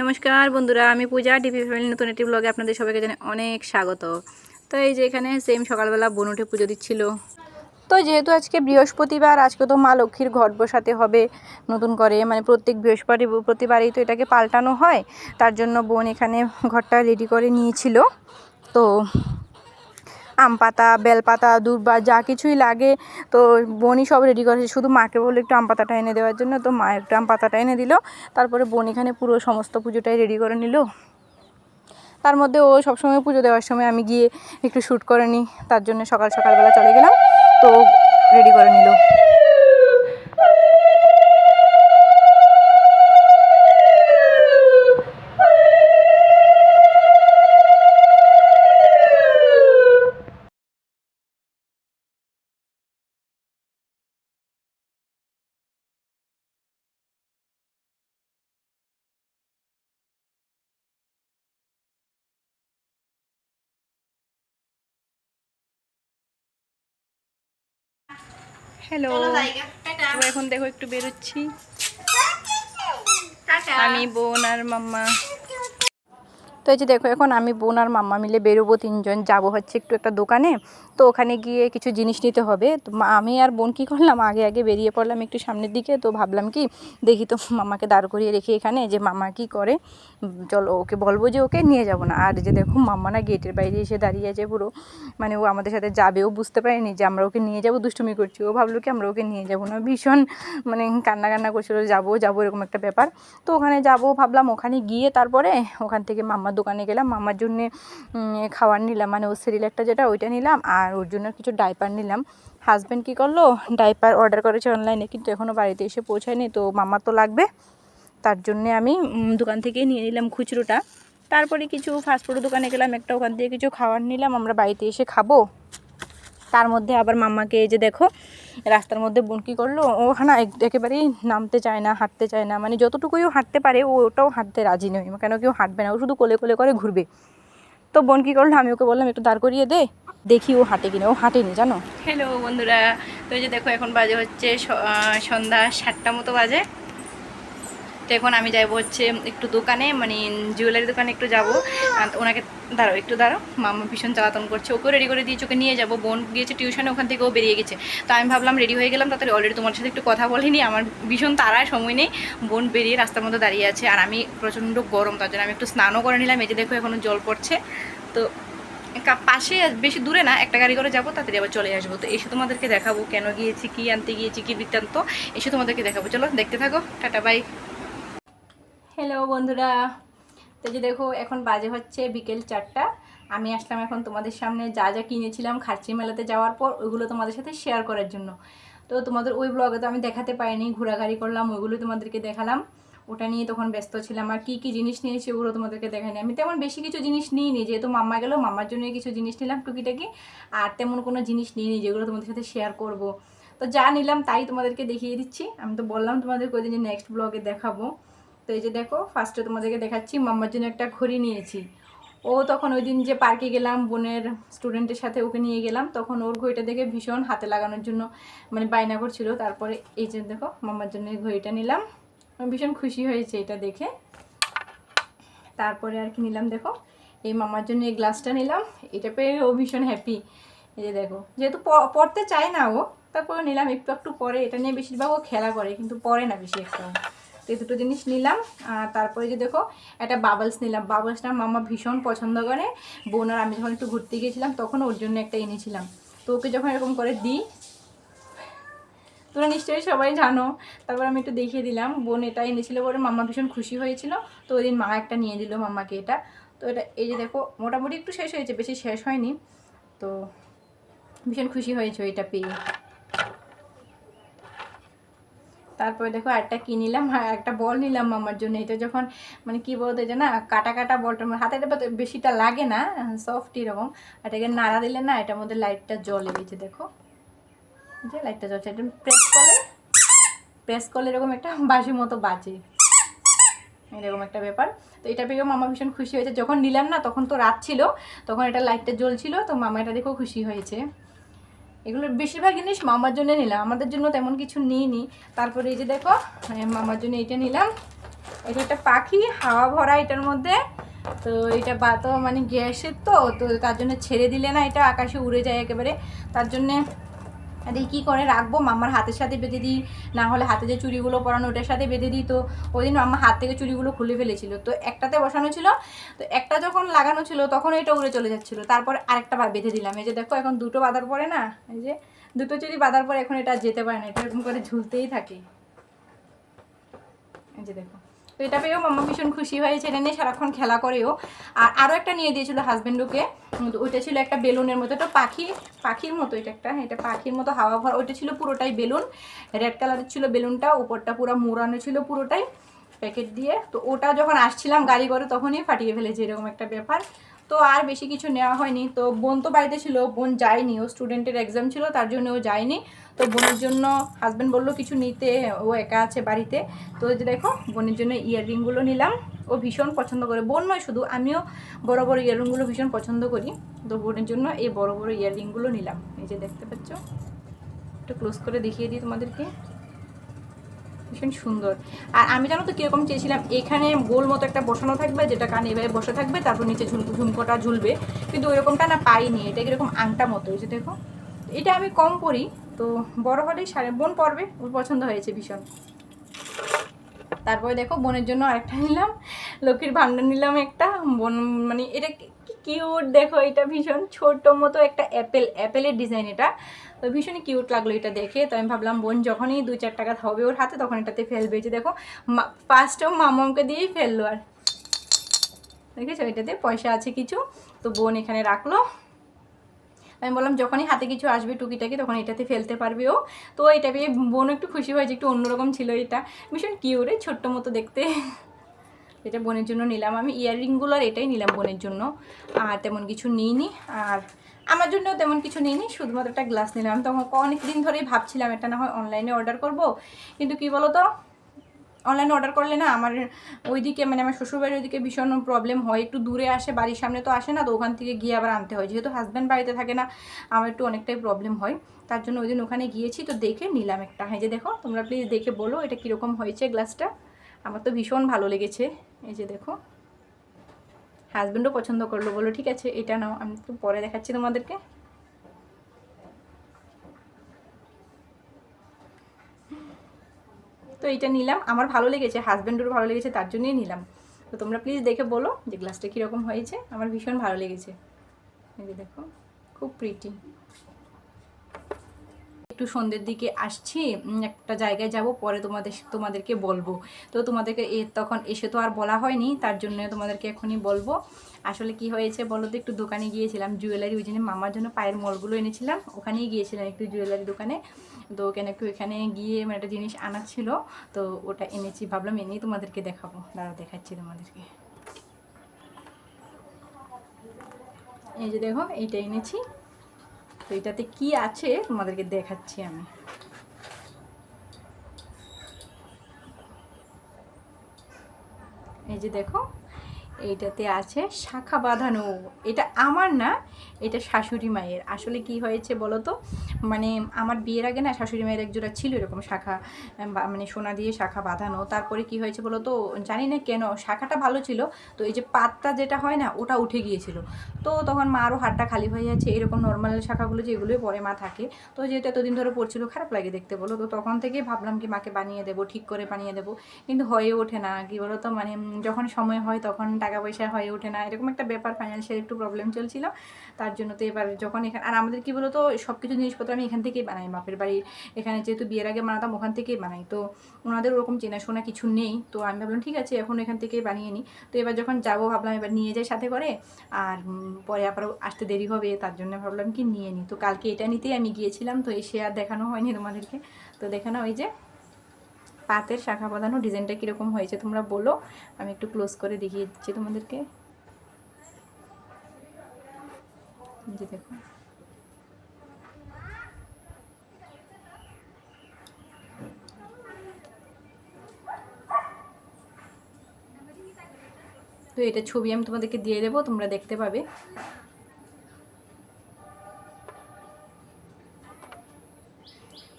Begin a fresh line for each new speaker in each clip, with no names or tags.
নমস্কার বন্ধুরা, আমি পূজা ডিপি ফ্যামিলি নতুন একটি ব্লগে আপনাদের সবাইকে জানাই অনেক স্বাগত। তো এই যে এখানে সেম সকালবেলা বোন উঠে পুজো দিচ্ছিল। তো যেহেতু আজকে বৃহস্পতিবার, আজকে তো মা লক্ষ্মীর ঘট বসাতে হবে নতুন করে, মানে প্রত্যেক বৃহস্পতিবারই তো এটাকে পাল্টানো হয়। তার জন্য বোন এখানে ঘরটা রেডি করে নিয়েছিল। তো আম পাতা, বেলপাতা, দূর্বা যা কিছুই লাগে তো বোনই সব রেডি করেছে। শুধু মাকে বললো একটু আম পাতাটা এনে দেওয়ার জন্য, তো মা একটু আম পাতাটা এনে দিল। তারপরে বোন এখানে পুরো সমস্ত পুজোটাই রেডি করে নিল। তার মধ্যে ও সবসময় পুজো দেওয়ার সময় আমি গিয়ে একটু শ্যুট করে নিই, তার জন্য সকালবেলা চলে গেলাম, তো রেডি করে নিল। হ্যালো, তো এখন দেখো একটু বেরোচ্ছি আমি, বোন আর মাম্মা। তো এই যে দেখো এখন আমি, বোন আর মাম্মা মিলে বেরোবো, তিনজন যাবো হচ্ছে একটু একটা দোকানে। তো ওখানে গিয়ে কিছু জিনিস নিতে হবে। তো আমি আর বোন কী করলাম, আগে বেরিয়ে পড়লাম একটু সামনের দিকে। তো ভাবলাম কি দেখি তো মাম্মাকে দাঁড় করিয়ে রেখে এখানে, যে মাম্মা কী করে, চলো ওকে বলবো যে ওকে নিয়ে যাবো না। আর যে দেখো মাম্মা না গেটের বাইরে এসে দাঁড়িয়ে আছে পুরো, মানে ও আমাদের সাথে যাবে। ও বুঝতে পারেনি যে আমরা ওকে নিয়ে যাবো, দুষ্টুমি করছি। ও ভাবলো কি আমরা ওকে নিয়ে যাবো না, ভীষণ মানে কান্না করছিল, যাবো এরকম একটা ব্যাপার। তো ওখানে যাবো ভাবলাম, ওখানে গিয়ে তারপরে ওখান থেকে মাম্মার দোকানে গেলাম। মাম্মার জন্যে খাবার নিলাম, মানে ওর সিরিয়ালটা যেটা ওইটা নিলাম, আর ওর জন্য কিছু ডাইপার নিলাম। হাজব্যান্ড কী করলো, ডাইপার অর্ডার করেছে অনলাইনে, কিন্তু এখনও বাড়িতে এসে পৌঁছায়নি। তো মাম্মার তো লাগবে, তার জন্যে আমি দোকান থেকেই নিয়ে নিলাম খুচরোটা। তারপরে কিছু ফাস্টফুডের দোকানে গেলাম একটা, ওখান থেকে কিছু খাবার নিলাম, আমরা বাড়িতে এসে খাবো। তার মধ্যে আবার মাম্মাকে এই যে দেখো রাস্তার মধ্যে বোন কী করলো, ও না একেবারেই নামতে চায় না, হাঁটতে চায় না, মানে যতটুকুই ও হাঁটতে পারে ওটাও হাঁটতে রাজি নয়। কেন কি ও হাঁটবে না, ও শুধু কোলে করে ঘুরবে। তো বোন কী করলো, আমি ওকে বললাম একটু দাঁড় করিয়ে দে, দেখি ও হাঁটে কিনা। ও হাঁটেনি জানো। হ্যালো বন্ধুরা, তো এই যে দেখো এখন বাজে হচ্ছে সন্ধ্যা 7টা মতো বাজে। তো এখন আমি যাবো হচ্ছে একটু দোকানে, মানে জুয়েলারি দোকানে একটু যাবো। ওনাকে একটু দাঁড়াও, মাম্মা ভীষণ জ্বালাতন করছে। ওকেও রেডি করে দিয়েছে, ওকে নিয়ে যাবো। বোন গিয়েছে টিউশনে, ওখান থেকে ও বেরিয়ে গেছে। তো আমি ভাবলাম রেডি হয়ে গেলাম তাড়াতাড়ি, অলরেডি তোমার সাথে একটু কথা বলিনি, আমার ভীষণ তাড়ায়, সময় নেই। বোন বেরিয়ে রাস্তার মধ্যে দাঁড়িয়ে আছে, আর আমি প্রচণ্ড গরম, তার জন্য আমি একটু স্নানও করে নিলাম। এই যে দেখো এখনও জল পড়ছে। তো পাশে, বেশি দূরে না, একটা গাড়ি করে যাবো, তাড়াতাড়ি আবার চলে আসবো। তো এসে তোমাদেরকে দেখাবো কেন গিয়েছি, কী আনতে গিয়েছি, কী বৃত্তান্ত, এসে তোমাদেরকে দেখাবো। চলো দেখতে থাকো, টাটা বাই। হ্যালো বন্ধুরা, তো যে দেখো এখন বাজে হচ্ছে বিকেল 4টা। আমি আসলাম এখন তোমাদের সামনে যা কিনেছিলাম খার্চি মেলাতে যাওয়ার পর, ওইগুলো তোমাদের সাথে শেয়ার করার জন্য। তো তোমাদের ওই ব্লগে তো আমি দেখাতে পারিনি, ঘোরাঘুরি করলাম, ওইগুলো তোমাদেরকে দেখালাম। ওটা নিয়ে তখন ব্যস্ত ছিলাম। আর কী জিনিস নিয়েছি ওগুলো তোমাদেরকে দেখাইনি। আমি তেমন বেশি কিছু জিনিস নিইনি, যেহেতু মাম্মা গেলো, মাম্মার জন্য কিছু জিনিস নিলাম টুকিটাকি, আর তেমন কোনো জিনিস নিইনি যেগুলো তোমাদের সাথে শেয়ার করব। তো যা নিলাম তাই তোমাদেরকে দেখিয়ে দিচ্ছি। আমি তো বললাম তোমাদেরকে ওই দিন যে নেক্সট ব্লগে দেখাবো। তো এই যে দেখো ফার্স্টে তোমাদেরকে দেখাচ্ছি, মাম্মার জন্য একটা ঘড়ি নিয়েছি। ও তখন ওই দিন যে পার্কে গেলাম বোনের স্টুডেন্টের সাথে, ওকে নিয়ে গেলাম, তখন ওর ঘড়িটা দেখে ভীষণ হাতে লাগানোর জন্য মানে বায়না করছিল। তারপরে এই যে দেখো মাম্মার জন্য এই ঘড়িটা নিলাম, ভীষণ খুশি হয়েছে এটা দেখে। তারপরে আর কি নিলাম দেখো, এই মাম্মার জন্য এই গ্লাসটা নিলাম, এটা পেয়ে ও ভীষণ হ্যাপি। এই যে দেখো, যেহেতু পড়তে চায় না ও, তারপরে নিলাম। একটু পরে, এটা নিয়ে বেশিরভাগ ও খেলা করে, কিন্তু পরে না বেশি একটা। তো এই দুটো জিনিস নিলাম। আর তারপরে যে দেখো একটা বাবলস নিলাম। বাবলসটা মাম্মা ভীষণ পছন্দ করে। বোন আর আমি যখন একটু ঘুরতে গিয়েছিলাম তখন ওর জন্য একটা এনেছিলাম। তো ওকে যখন এরকম করে দিই, তোমরা নিশ্চয়ই সবাই জানো। তারপর আমি একটু দেখিয়ে দিলাম, বোন এটা এনেছিল বলে মাম্মা ভীষণ খুশি হয়েছিল। তো ওই দিন মা একটা নিয়ে দিল মাম্মাকে এটা। তো এটা এই যে দেখো মোটামুটি একটু শেষ হয়েছে, বেশি শেষ হয়নি। তো ভীষণ খুশি হয়েছে এটা পেয়ে। তারপরে দেখো একটা কি নিলাম, হ্যাঁ একটা বল নিলাম মামার জন্য। এটা যখন মানে কী বলতে যে না, কাটা বলটার হাতে বেশিটা লাগে না, সফট এরকম। এটাকে নাড়া দিলে না এটার মধ্যে লাইটটা জ্বলে। এই যে দেখো, যে লাইটটা জ্বলছে, এটা প্রেস করলে এরকম একটা বাঁশির মতো বাজে, এরকম একটা ব্যাপার। তো এটা পেয়েও মামা ভীষণ খুশি হয়েছে। যখন নিলাম না তখন তো রাত ছিল, তখন এটা লাইটটা জ্বলছিল, তো মামা এটা দেখেও খুশি হয়েছে। এগুলোর বেশিরভাগ জিনিস মামার জন্য নিলাম, আমাদের জন্য তেমন কিছু নিইনি। তারপরে এই যে দেখো মামার জন্য এইটা নিলাম। এটা একটা পাখি, হাওয়া ভরা এটার মধ্যে। তো এটা তো মানে গ্যাসের তো তার জন্য ছেড়ে দিলে না এটা আকাশে উড়ে যায় একেবারে। তার জন্যে দেখি কী করে রাখবো, মাম্মার হাতের সাথে বেঁধে দিই, না হলে হাতে যে চুড়িগুলো পরানো ওটার সাথে বেঁধে দিই। তো ওই দিন মাম্মা হাত থেকে চুড়িগুলো খুলে ফেলেছিল, তো একটাতে বসানো ছিল, তো একটা যখন লাগানো ছিল তখন এটা উড়ে চলে যাচ্ছিলো। তারপর আরেকটা বেঁধে দিলাম। এই যে দেখো এখন দুটো বাঁধার পরে না, এই যে দুটো চুড়ি বাঁধার পরে এখন এটা যেতে পারে না, এটা এরকম করে ঝুলতেই থাকে। এই যে দেখো, তো এটা পেয়েও মাম্মা ভীষণ খুশি হয়েছে, এটা নিয়ে সারাক্ষণ খেলা করেও। আর আরও একটা নিয়ে দিয়েছিল হাজব্যান্ডকে, ওইটা ছিল একটা বেলুনের মতো, এটা পাখির মতো, এটা পাখির মতো হাওয়া ভরা। ওইটা ছিল পুরোটাই বেলুন, রেড কালারের ছিল বেলুনটা, উপরটা পুরো মোড়ানো ছিল পুরোটাই প্যাকেট দিয়ে। তো ওটা যখন আসছিলাম গাড়ি করে তখনই ফাটিয়ে ফেলেছে, এরকম একটা ব্যাপার। তো আর বেশি কিছু নেওয়া হয়নি। তো বোন তো বাড়িতে ছিল, বোন যায়নি, ও স্টুডেন্টের এক্সাম ছিল তার জন্য ও যায়নি। তো বোনের জন্য হাজব্যান্ড বললো কিছু নিতে, ও একা আছে বাড়িতে। তো এই যে দেখো বোনের জন্য ইয়াররিংগুলো নিলাম, ও ভীষণ পছন্দ করে। বোন নয় শুধু, আমিও বড় বড় ইয়াররিংগুলো ভীষণ পছন্দ করি। তো বোনের জন্য এই বড় বড় ইয়াররিংগুলো নিলাম। এই যে দেখতে পাচ্ছ, একটু ক্লোজ করে দেখিয়ে দিই তোমাদেরকে, ভীষণ সুন্দর। আর আমি জানো তো কীরকম চেয়েছিলাম, এখানে গোল মতো একটা বসানো থাকবে, যেটা কানে এভাবে বসে থাকবে, তারপর নিচে ঝুমকোটা ঝুলবে, কিন্তু ওইরকমটা না পাইনি। এটা কীরকম আংটা মতো, এই যে দেখো, এটা আমি কম পরি, তো বড় হলেই বোন পরবে, ওর পছন্দ হয়েছে ভীষণ। তারপরে দেখো বোনের জন্য আরেকটা নিলাম, লক্ষ্মীর ভাণ্ডার নিলাম একটা। বোন মানে এটা কি কিউট দেখো, এটা ভীষণ ছোট মতো একটা অ্যাপেলের ডিজাইন, এটা তো ভীষণই কিউট লাগলো এটা দেখে। তো আমি ভাবলাম বোন যখনই 2-4 টাকা হবে ওর হাতে তখন এটাতে ফেলবে। যে দেখো ফার্স্টও মামাকে দিয়েই ফেললো, আর দেখেছো এটাতে পয়সা আছে কিছু, তো বোন এখানে রাখলো। আমি বললাম যখনই হাতে কিছু আসবে টুকিটাকি তখন এটাতে ফেলতে পারবে ও। তো এটা পেয়ে বোন একটু খুশি হয়েছে, একটু অন্যরকম ছিল এটা, ভীষণ কিউট, ছোট্ট মতো দেখতে। এটা বোনের জন্য নিলাম আমি, ইয়াররিংগুলো আর এটাই নিলাম বোনের জন্য, আর তেমন কিছু নিইনি। আর আমার জন্যও তেমন কিছু নিইনি, শুধুমাত্র একটা গ্লাস নিলাম। তখন অনেক দিন ধরেই ভাবছিলাম এটা না হয় অনলাইনে অর্ডার করব, কিন্তু কী বলো তো, অনলাইনে অর্ডার করলে না আমার ওইদিকে মানে আমার শ্বশুরবাড়ির ওইদিকে ভীষণ প্রবলেম হয়, একটু দূরে আসে, বাড়ির সামনে তো আসে না, তো ওখান থেকে গিয়ে আবার আনতে হয়। যেহেতু হাজব্যান্ড বাড়িতে থাকে না, আমার একটু অনেকটাই প্রবলেম হয়, তার জন্য ওই দিন ওখানে গিয়েছি, তো দেখে নিলাম একটা। হ্যাঁ যে দেখো, তোমরা প্লিজ দেখে বলো এটা কীরকম হয়েছে গ্লাসটা, আমার তো ভীষণ ভালো লেগেছে। এই যে দেখো, হাজব্যান্ডও পছন্দ করলো, বলো ঠিক আছে এটা নাও, আমি একটু পরে দেখাচ্ছি তোমাদেরকে। তো এইটা নিলাম, আমার ভালো লেগেছে, হাজব্যান্ডেরও ভালো লেগেছে, তার জন্যই নিলাম। তো তোমরা প্লিজ দেখে বলো যে গ্লাসটা কীরকম হয়েছে, আমার ভীষণ ভালো লেগেছে। এই যে দেখো, খুব প্রিটি। একটু সন্ধ্যের দিকে আসছি, একটা জায়গায় যাব, পরে তোমাদেরকে বলবো। তো তোমাদেরকে তখন এসে তো আর বলা হয়নি, তার জন্য তোমাদেরকে এখনই বলবো। আসলে কি হয়েছে বলো তো, একটু দোকানে গিয়েছিলাম জুয়েলারি, ওই জন্য মামার জন্য পায়ের মলগুলো এনেছিলাম, ওখানেই গিয়েছিলাম একটু জুয়েলারি দোকানে। তো ওখানে গিয়ে মানে একটা জিনিস আনার ছিল, তো ওটা এনেছি, ভাবলাম এনেই তোমাদেরকে দেখাবো, দাঁড়াও দেখাচ্ছি তোমাদেরকে। এই যে দেখো, এইটা এনেছি, তো এটাতে কি আছে তোমাদেরকে দেখাচ্ছি আমি। এই যে দেখো, এইটাতে আছে শাখা বাঁধানো। এটা আমার না, এটা শাশুড়ি মায়ের। আসলে কি হয়েছে বলো তো, মানে আমার বিয়ের আগে না শাশুড়ি মায়ের একজোড়া ছিল এরকম শাখা, মানে সোনা দিয়ে শাখা বাঁধানো। তারপরে কি হয়েছে বলো তো, জানি না কেন, শাখাটা ভালো ছিল, তো এই যে পাতটা যেটা হয় না ওটা উঠে গিয়েছিল। তো তখন মারও হাতটা খালি হয়ে যাচ্ছে, এরকম নর্মাল শাখাগুলো যেগুলোই পরে মা থাকে, তো যেহেতু এতদিন ধরে পড়ছিল, খারাপ লাগে দেখতে বলো। তো তখন থেকেই ভাবলাম কি মাকে বানিয়ে দেবো, ঠিক করে বানিয়ে দেবো, কিন্তু হয়ে ওঠে না। কি বলো তো, মানে যখন সময় হয় তখন টাকা পয়সা হয়ে ওঠে না, এরকম একটা ব্যাপার, ফাইন্যান্সিয়াল একটু প্রবলেম চলছিল, তার জন্য। তো এবার যখন এখানে, আর আমাদের কী বলো তো, সব কিছু জিনিসপত্র আমি এখান থেকেই বানাই, বাপের বাড়ি এখানে যেহেতু বিয়ের আগে বানাতাম ওখান থেকেই বানাই, তো ওনাদের ওরকম চেনাশোনা কিছু নেই। তো আমি ভাবলাম ঠিক আছে এখন এখান থেকেই বানিয়ে নিই। তো এবার যখন যাবো ভাবলাম এবার নিয়ে যাই সাথে করে, আর পরে আবার আসতে দেরি হবে, তার জন্য ভাবলাম কি নিয়ে নিই। তো কালকে এটা নিতেই আমি গিয়েছিলাম, তো এসে আর দেখানো হয়নি তোমাদেরকে। তো দেখানো ওই যে পাতের শাখা বাঁধানো ডিজাইনটা কীরকম হয়েছে তোমরা বলো, আমি একটু ক্লোজ করে দেখিয়ে দিচ্ছি তোমাদেরকে। যে দেখো, তো এটা ছবি আমি তোমাদেরকে দিয়ে দেবো, তোমরা দেখতে পাবে।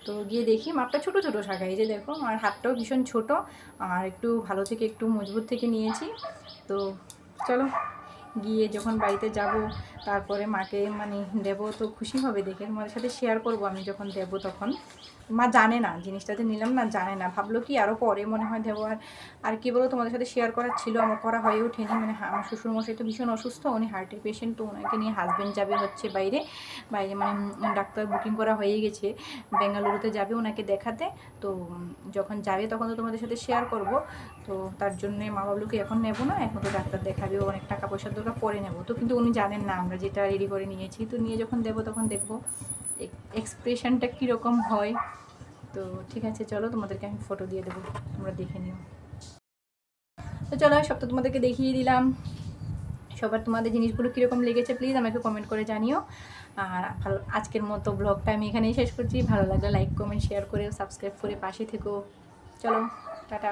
তো তো গিয়ে দেখি মাপটা ছোটো ছোটো শাখা, এই যে দেখো আমার হাতটাও ভীষণ ছোট, আর একটু ভালো থেকে একটু মজবুত থেকে নিয়েছি। তো চলো গিয়ে যখন বাড়িতে যাব তারপরে মাকে মানে দেবো, তো খুশি হবে দেখে, তোমাদের সাথে শেয়ার করব আমি যখন দেবো তখন। মা জানে না জিনিসটাতে নিলাম না, জানে না, ভাবলো কি আরও পরে মনে হয় দেবো। আর কি বলো, তোমাদের সাথে শেয়ার করার ছিল, আমার করা হয়ে ওঠেনি। মানে আমার শ্বশুরমশাই তো ভীষণ অসুস্থ, উনি হার্টের পেশেন্ট, তো ওনাকে নিয়ে হাজব্যান্ড যাবে হচ্ছে বাইরে বাইরে মানে ডাক্তার বুকিং করা হয়ে গেছে, বেঙ্গালুরুতে যাবে ওনাকে দেখাতে। তো যখন যাবে তখন তো তোমাদের সাথে শেয়ার করব। তো তার জন্যে মা বাবলুকে এখন নেবো না, এখন তো ডাক্তার দেখাবে, অনেক টাকা পয়সার দরকার, পরে নেবো। তো কিন্তু উনি জানেন না আমরা যেটা রেডি করে নিয়েছি, তো নিয়ে যখন দেবো তখন দেখবো এক্সপ্রেশনটা কীরকম হয়। তো ঠিক আছে, চলো তোমাদেরকে আমি ফটো দিয়ে দেবো, তোমরা দেখে নিও। তো চলো সব তো তোমাদেরকে দেখিয়ে দিলাম। সবার তোমাদের জিনিসগুলো কীরকম লেগেছে প্লিজ আমাকে কমেন্ট করে জানিও। আর ভালো, আজকের মতো ব্লগটা আমি এখানেই শেষ করছি। ভালো লাগলে লাইক কমেন্ট শেয়ার করে সাবস্ক্রাইব করে পাশে থেকো। চলো টাটা।